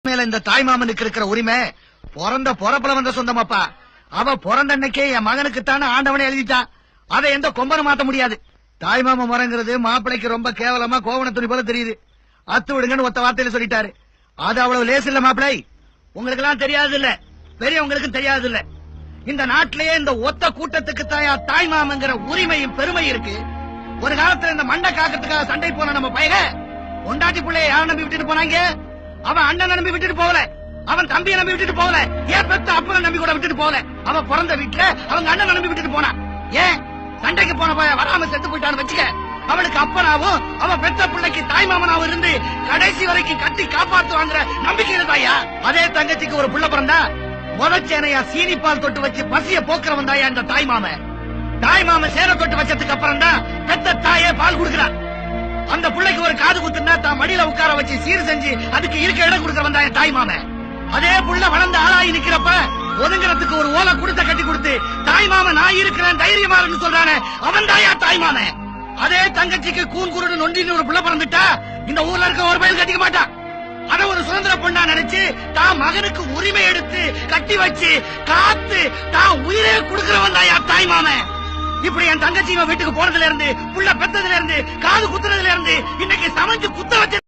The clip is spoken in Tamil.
மேல இந்த தாய் மாமனுக்கு இருக்கிற உரிமை பிறந்த பொறப்புல வந்த சொந்தமாப்பா. அவ பிறந்த அன்னைக்கே என் மகனுக்குத்தானே ஆண்டவனே எழுதிட்டான். அதை எந்த கொம்பனும் மாத்த முடியாது. தாய் மாமன் முறைங்கிறது மாப்பிளைக்கு ரொம்ப கேவலமா கோவண துணி போல தெரியுது. அத்து விடுங்கன்னு ஒத்த வார்த்தையில சொல்லிட்டாரு. அது அவ்வளவு லேசு இல்ல மாப்பிளை. உங்களுக்கு எல்லாம் தெரியாது இல்ல, பெரியவங்களுக்கும் தெரியாது இல்ல. இந்த நாட்டிலேயே இந்த ஒத்த கூட்டத்துக்கு தாய் மாமங்கிற உரிமையும் பெருமை இருக்கு. ஒரு காலத்துல இந்த மண்டை காக்கிறதுக்காக சண்டை போன நம்ம பையக பொண்டாட்டி பிள்ளைய யார் நம்பி விட்டுட்டு போனாங்க? அவன் அண்ணன் நம்பி விட்டுட்டு போகல, அவன் தம்பியை நம்பி விட்டுட்டு போகல, ஏன் பெத்த அப்பனை நம்பி கூட விட்டுட்டு போகல. அவன் பிறந்த வீட்டுல அவங்க அண்ணன் நம்பி விட்டுட்டு போனான். ஏன் சண்டைக்கு போன பையன் வராம செத்து போயிட்டான்னு வச்சுக்க, அவனுக்கு அப்பனாவும் அவன் பெத்த பிள்ளைக்கு தாய் மாமனாவும் இருந்து கடைசி வரைக்கும் கட்டி காப்பாத்துவாங்கிற நம்பிக்கையில தாயா. அதே தங்கச்சிக்கு ஒரு புள்ள பிறந்தா முதச்சேனையா சீனிப்பால் தொட்டு வச்சு பசிய போக்குறவன் தாயா இந்த தாய் மாமன். தாய் மாமன் சேர தொட்டு வச்சதுக்கு அப்புறம் தான் பெத்த தாயே பால் கொடுக்கிறான். அந்த பிள்ளைக்கு ஒரு காது குத்துனா தான் மடியில உட்கார வச்சு சீர் செஞ்சு அதுக்கு இருக்க இடம் கொடுக்கறவன் தான் தாய் மாமன். அதே புள்ள வளர்ந்து ஆளாகி நிக்கிறப்ப ஒதுங்கிறதுக்கு ஒரு ஓலை கொடுத்த கட்டி கொடுத்து தாய் மாமன் நான் இருக்கிறேன் தைரியமா இருக்குன்னு சொல்றானே அவன் தாயா தாய் மாமன். அதே தங்கச்சிக்கு கூன் குருடு நொண்டின்னு ஒரு புள்ள பிறந்துட்டா இந்த ஊர்ல இருக்க ஒரு பையன் கட்டிக்க மாட்டான். அத ஒரு சுதந்திர பொண்ணா நினைச்சு தான் மகனுக்கு உரிமை எடுத்து கட்டி வச்சு காத்து தான் உயிரே கொடுக்கிறவன் தாயா தாய் மாமன். இப்படி என் தங்கச்சி வீட்டுக்கு போனதுல இருந்து புள்ள பெத்ததுல இருந்து காது குத்துறதுல இருந்து இன்னைக்கு சமைஞ்சு குத்த வச்சு